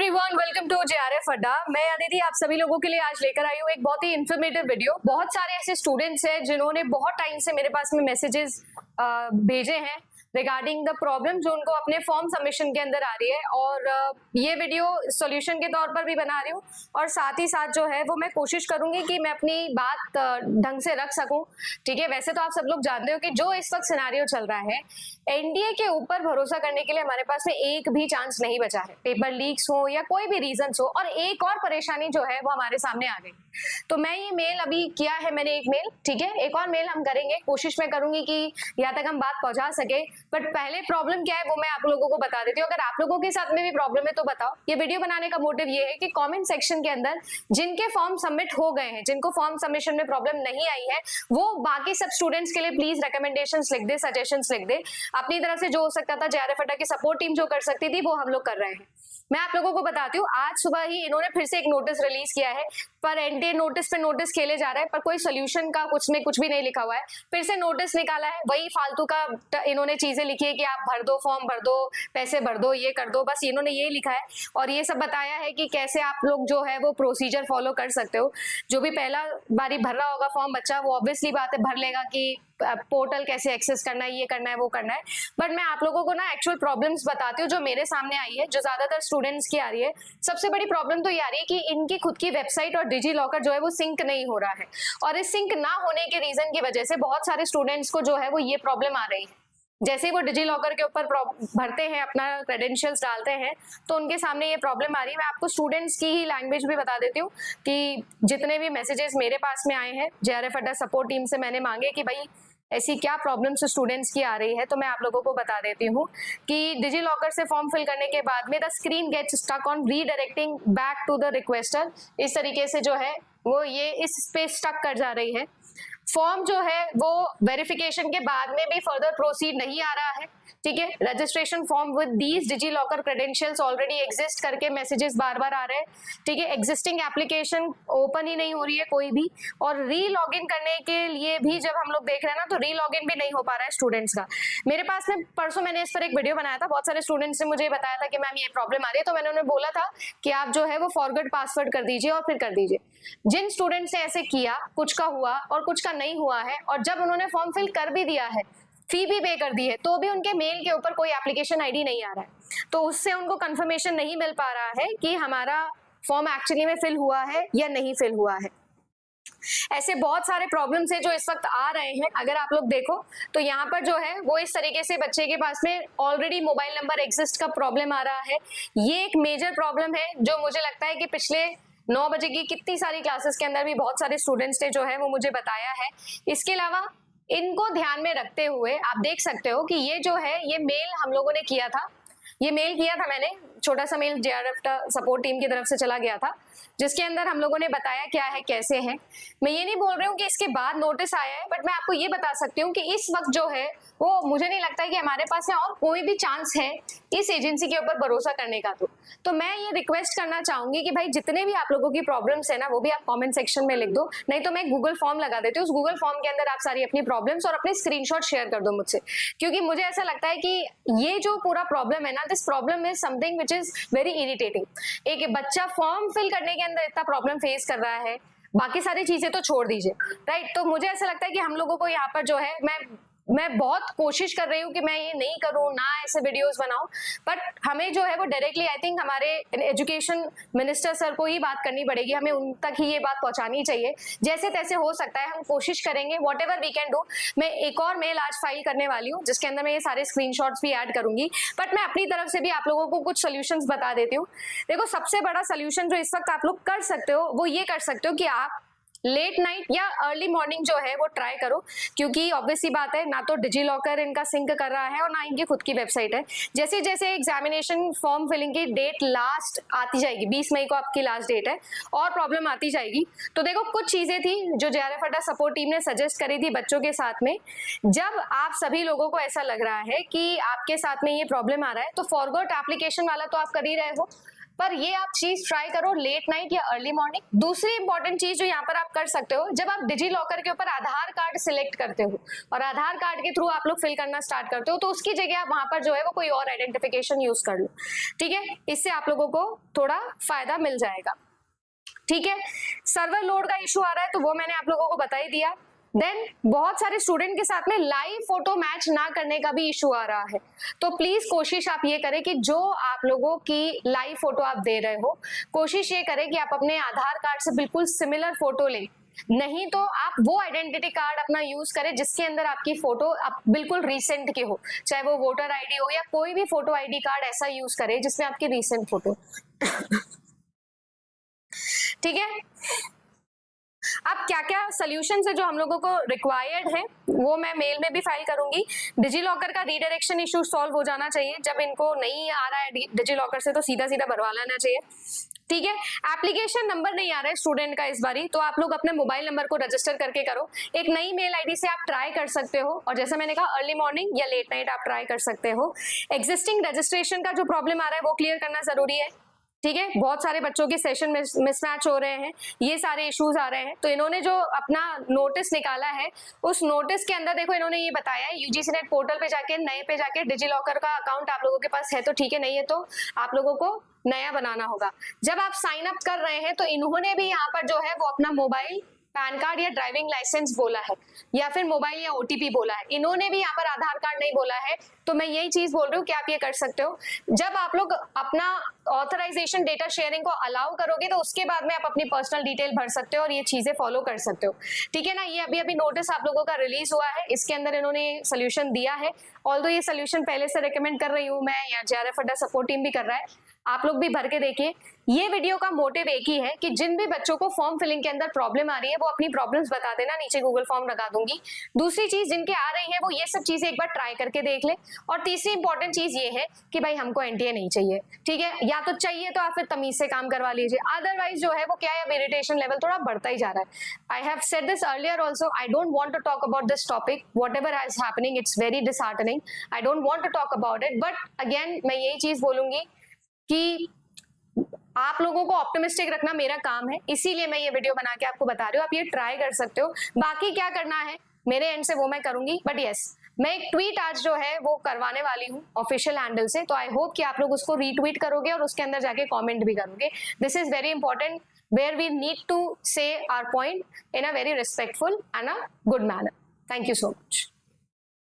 Everyone, welcome to JRF अड्डा। मैं अदिति आप सभी लोगों के लिए आज लेकर आई हूँ एक बहुत ही इन्फॉर्मेटिव वीडियो। बहुत सारे ऐसे स्टूडेंट्स हैं जिन्होंने बहुत टाइम से मेरे पास में मैसेजेस भेजे हैं रिगार्डिंग द प्रॉब्लम जो उनको अपने फॉर्म सबमिशन के अंदर आ रही है, और ये वीडियो सॉल्यूशन के तौर पर भी बना रही हूँ और साथ ही साथ जो है वो मैं कोशिश करूंगी कि मैं अपनी बात ढंग से रख सकूं। ठीक है, वैसे तो आप सब लोग जानते हो कि जो इस वक्त सिनेरियो चल रहा है, एनडीए के ऊपर भरोसा करने के लिए हमारे पास में एक भी चांस नहीं बचा है। पेपर लीक्स हो या कोई भी रीजन हो, और एक और परेशानी जो है वो हमारे सामने आ गई। तो मैं ये मेल अभी किया है, मैंने एक मेल, ठीक है, एक और मेल हम करेंगे, कोशिश मैं करूंगी कि यहाँ तक हम बात पहुंचा सके। बट पहले प्रॉब्लम क्या है वो मैं आप लोगों को बता देती हूँ। अगर आप लोगों के साथ में भी प्रॉब्लम है तो बताओ। ये वीडियो बनाने का मोटिव ये है कि कमेंट सेक्शन के अंदर जिनके फॉर्म सबमिट हो गए हैं, जिनको फॉर्म सबमिशन में प्रॉब्लम नहीं आई है, वो बाकी सब स्टूडेंट्स के लिए प्लीज रिकमेंडेशंस लिख दे, सजेशंस लिख दे। अपनी तरफ से जो हो सकता था, जेआरएफ अड्डा की सपोर्ट टीम जो कर सकती थी वो हम लोग कर रहे हैं। मैं आप लोगों को बताती हूँ, आज सुबह ही इन्होंने फिर से एक नोटिस रिलीज किया है, पर एनटीए नोटिस पे नोटिस खेले जा रहा है, पर कोई सोल्यूशन का कुछ में कुछ भी नहीं लिखा हुआ है। फिर से नोटिस निकाला है, वही फालतू का इन्होंने चीजें लिखी है कि आप भर दो, फॉर्म भर दो, पैसे भर दो, ये कर दो, बस इन्होंने ये लिखा है। और ये सब बताया है कि कैसे आप लोग जो है वो प्रोसीजर फॉलो कर सकते हो। जो भी पहला बारी भर रहा होगा फॉर्म बच्चा, वो ऑब्वियसली बात है भर लेगा कि पोर्टल कैसे एक्सेस करना है, ये करना है, वो करना है। बट मैं आप लोगों को ना एक्चुअल प्रॉब्लम्स बताती हूँ जो मेरे सामने आई है, जो ज्यादातर स्टूडेंट्स की आ रही है। सबसे बड़ी प्रॉब्लम तो ये आ रही है कि इनकी खुद की वेबसाइट और डिजी लॉकर जो है वो सिंक नहीं हो रहा है, और इस सिंक ना होने के रीजन की वजह से बहुत सारे स्टूडेंट्स को जो है वो ये प्रॉब्लम आ रही है। जैसे ही वो डिजी लॉकर के ऊपर भरते हैं, अपना क्रेडेंशियल्स डालते हैं, तो उनके सामने ये प्रॉब्लम आ रही है। मैं आपको स्टूडेंट्स की ही लैंग्वेज भी बता देती हूँ कि जितने भी मैसेजेस मेरे पास में आए हैं, जेआरएफ अड्डा सपोर्ट टीम से मैंने मांगे कि भाई ऐसी क्या प्रॉब्लम्स स्टूडेंट्स की आ रही है, तो मैं आप लोगों को बता देती हूँ कि डिजी लॉकर से फॉर्म फिल करने के बाद में the screen gets stuck on redirecting back to the requester. इस तरीके से जो है वो ये इस पे स्टक कर जा रही है। फॉर्म जो है वो वेरिफिकेशन के बाद में भी फर्दर प्रोसीड नहीं आ रहा है। ठीक है, registration form with these DigiLocker credentials already exist करके मैसेजेस बार बार आ रहे हैं। ठीक है, एग्जिस्टिंग एप्लीकेशन ओपन ही नहीं हो रही है कोई भी, और री लॉगिन करने के लिए भी जब हम लोग देख रहे हैं ना, तो री लॉगिन भी नहीं हो पा रहा है स्टूडेंट्स का। मेरे पास में परसों मैंने इस पर एक वीडियो बनाया था, बहुत सारे स्टूडेंट्स ने मुझे बताया था कि मैम ये प्रॉब्लम आ रही है, तो मैंने उन्हें बोला था कि आप जो है वो फॉरगेट पासवर्ड कर दीजिए और फिर कर दीजिए। जिन स्टूडेंट्स ने ऐसे किया, कुछ का हुआ और कुछ का नहीं हुआ है, और जब उन्होंने फॉर्म फिल कर भी दिया है, फी भी पे कर दी है, तो भी उनके मेल के ऊपर कोई एप्लीकेशन आईडी नहीं आ रहा है, तो उससे उनको कंफर्मेशन नहीं मिल पा रहा है कि हमारा फॉर्म एक्चुअली में फिल हुआ है या नहीं फिल हुआ है। ऐसे बहुत सारे प्रॉब्लम्स है जो इस वक्त आ रहे हैं। अगर आप लोग देखो तो यहाँ पर जो है वो इस तरीके से बच्चे के पास में ऑलरेडी मोबाइल नंबर एग्जिस्ट का प्रॉब्लम आ रहा है। ये एक मेजर प्रॉब्लम है जो मुझे लगता है कि पिछले 9 बजे की कितनी सारी क्लासेस के अंदर भी बहुत सारे स्टूडेंट्स ने जो है वो मुझे बताया है। इसके अलावा इनको ध्यान में रखते हुए आप देख सकते हो कि ये जो है ये मेल हम लोगों ने किया था, ये मेल किया था मैंने, छोटा सा मेल जेआरएफ सपोर्ट टीम की तरफ से चला गया था, जिसके अंदर हम लोगों ने बताया क्या है, कैसे है। मैं ये नहीं बोल रही हूँ कि इसके बाद नोटिस आया है, बट मैं आपको ये बता सकती हूँ कि इस वक्त जो है वो मुझे नहीं लगता है कि हमारे पास में और कोई भी चांस है इस एजेंसी के ऊपर भरोसा करने का। तो मैं ये रिक्वेस्ट करना चाहूंगी कि भाई जितने भी आप लोगों की प्रॉब्लम्स है ना, वो भी आप कमेंट सेक्शन में लिख दो, नहीं तो मैं गूगल फॉर्म लगा देती हूँ। उस गूगल फॉर्म के अंदर आप सारी अपनी प्रॉब्लम्स और अपने स्क्रीनशॉट शेयर कर दो मुझसे, क्योंकि मुझे ऐसा लगता है कि ये जो पूरा प्रॉब्लम है ना, this problem is something which is very irritating. एक बच्चा फॉर्म फिल करने के अंदर इतना प्रॉब्लम फेस कर रहा है, बाकी सारी चीजें तो छोड़ दीजिए, राइट। तो मुझे ऐसा लगता है कि हम लोगों को यहाँ पर जो है, मैं बहुत कोशिश कर रही हूँ कि मैं ये नहीं करूँ, ना ऐसे वीडियोस बनाऊं, बट हमें जो है वो डायरेक्टली आई थिंक हमारे एजुकेशन मिनिस्टर सर को ही बात करनी पड़ेगी, हमें उन तक ही ये बात पहुंचानी चाहिए। जैसे तैसे हो सकता है हम कोशिश करेंगे, whatever we can do. मैं एक और मेल आज फाइल करने वाली हूँ जिसके अंदर मैं ये सारे स्क्रीनशॉट्स भी ऐड करूंगी, बट मैं अपनी तरफ से भी आप लोगों को कुछ सोल्यूशंस बता देती हूँ। देखो, सबसे बड़ा सोल्यूशन जो इस वक्त आप लोग कर सकते हो वो ये कर सकते हो कि आप लेट नाइट या अर्ली मॉर्निंग जो है वो ट्राई करो, क्योंकि ऑब्वियसली बात है, ना तो डिजी लॉकर इनका सिंक कर रहा है और ना इनकी खुद की वेबसाइट है। जैसे जैसे एग्जामिनेशन फॉर्म फिलिंग की डेट लास्ट आती जाएगी, 20 मई को आपकी लास्ट डेट है, और प्रॉब्लम आती जाएगी। तो देखो, कुछ चीजें थी जो जेआरएफ अड्डा सपोर्ट टीम ने सजेस्ट करी थी बच्चों के साथ में। जब आप सभी लोगों को ऐसा लग रहा है कि आपके साथ में ये प्रॉब्लम आ रहा है, तो फॉरगॉट एप्लीकेशन वाला तो आप कर ही रहे हो, पर ये आप चीज ट्राई करो लेट नाइट या अर्ली मॉर्निंग। दूसरी इंपॉर्टेंट चीज जो यहाँ पर आप कर सकते हो, जब आप डिजी लॉकर के ऊपर आधार कार्ड सिलेक्ट करते हो और आधार कार्ड के थ्रू आप लोग फिल करना स्टार्ट करते हो, तो उसकी जगह आप वहां पर जो है वो कोई और आइडेंटिफिकेशन यूज कर लो, ठीक है। इससे आप लोगों को थोड़ा फायदा मिल जाएगा, ठीक है। सर्वर लोड का इशू आ रहा है तो वो मैंने आप लोगों को बता ही दिया। देन बहुत सारे स्टूडेंट के साथ में लाइव फोटो मैच ना करने का भी इशू आ रहा है, तो प्लीज कोशिश आप ये करें कि जो आप लोगों की लाइव फोटो आप दे रहे हो, कोशिश ये करें कि आप अपने आधार कार्ड से बिल्कुल सिमिलर फोटो लें, नहीं तो आप वो आइडेंटिटी कार्ड अपना यूज करें जिसके अंदर आपकी फोटो आप बिल्कुल रिसेंट की हो, चाहे वो वोटर आईडी हो या कोई भी फोटो आईडी कार्ड ऐसा यूज करें जिसमें आपकी रिसेंट फोटो ठीक है। अब क्या क्या सोल्यूशन है जो हम लोगों को रिक्वायर्ड है वो मैं मेल में भी फाइल करूंगी। डिजी लॉकर का रीडायरेक्शन इशू सॉल्व हो जाना चाहिए, जब इनको नहीं आ रहा है डिजी लॉकर से तो सीधा सीधा भरवा लेना चाहिए, ठीक है। एप्लीकेशन नंबर नहीं आ रहा है स्टूडेंट का इस बारी, तो आप लोग अपने मोबाइल नंबर को रजिस्टर करके करो। एक नई मेल आईडी से आप ट्राई कर सकते हो, और जैसे मैंने कहा अर्ली मॉर्निंग या लेट नाइट आप ट्राई कर सकते हो। एग्जिस्टिंग रजिस्ट्रेशन का जो प्रॉब्लम आ रहा है वो क्लियर करना जरूरी है, ठीक है। बहुत सारे बच्चों के सेशन मिसमैच हो रहे हैं, ये सारे इश्यूज आ रहे हैं, तो इन्होंने जो अपना नोटिस निकाला है उस नोटिस के अंदर देखो इन्होंने ये बताया है यूजीसी नेट पोर्टल पे जाके नए पे जाके डिजी लॉकर का अकाउंट आप लोगों के पास है तो ठीक है, नहीं है तो आप लोगों को नया बनाना होगा। जब आप साइन अप कर रहे हैं तो इन्होंने भी यहाँ पर जो है वो अपना मोबाइल, पैन कार्ड या ड्राइविंग लाइसेंस बोला है, या फिर मोबाइल या ओटीपी बोला है, इन्होंने भी यहाँ पर आधार कार्ड नहीं बोला है। तो मैं यही चीज बोल रही हूँ कि आप ये कर सकते हो, जब आप लोग अपना ऑथराइजेशन डेटा शेयरिंग को अलाउ करोगे तो उसके बाद में आप अपनी पर्सनल डिटेल भर सकते हो और ये चीजें फॉलो कर सकते हो, ठीक है ना। ये अभी अभी नोटिस आप लोगों का रिलीज हुआ है, इसके अंदर इन्होंने सोल्यूशन दिया है। ऑल्दो ये सोल्यूशन पहले से रिकमेंड कर रही हूँ मैं, या जेआरएफ अड्डा सपोर्ट टीम भी कर रहा है, आप लोग भी भर के देखिए। ये वीडियो का मोटिव एक ही है कि जिन भी बच्चों को फॉर्म फिलिंग के अंदर प्रॉब्लम आ रही है वो अपनी प्रॉब्लम्स बता देना, नीचे गूगल फॉर्म लगा दूंगी। दूसरी चीज जिनके आ रही है वो ये सब चीजें एक बार ट्राई करके देख ले। और तीसरी इंपॉर्टेंट चीज ये है कि भाई हमको एनटीए नहीं चाहिए, ठीक है, या तो चाहिए तो आप फिर तमीज से काम करवा लीजिए, अदरवाइज जो है वो क्या है, इरिटेशन लेवल थोड़ा बढ़ता ही जा रहा है। I have said this earlier also, I don't want to talk about this topic, whatever is happening it's very disheartening, I don't want to talk about it, but again मैं यही चीज बोलूंगी कि आप लोगों को ऑप्टिमिस्टिक रखना मेरा काम है, इसीलिए मैं ये वीडियो बना के आपको बता रही हूँ। आप ये ट्राई कर सकते हो, बाकी क्या करना है मेरे एंड से वो मैं करूंगी, बट यस मैं एक ट्वीट आज जो है वो करवाने वाली हूँ ऑफिशियल हैंडल से, तो आई होप कि आप लोग उसको रीट्वीट करोगे और उसके अंदर जाके कमेंट भी करोगे। This is very important where we need to say our point in a very respectful and a good manner. Thank you so much.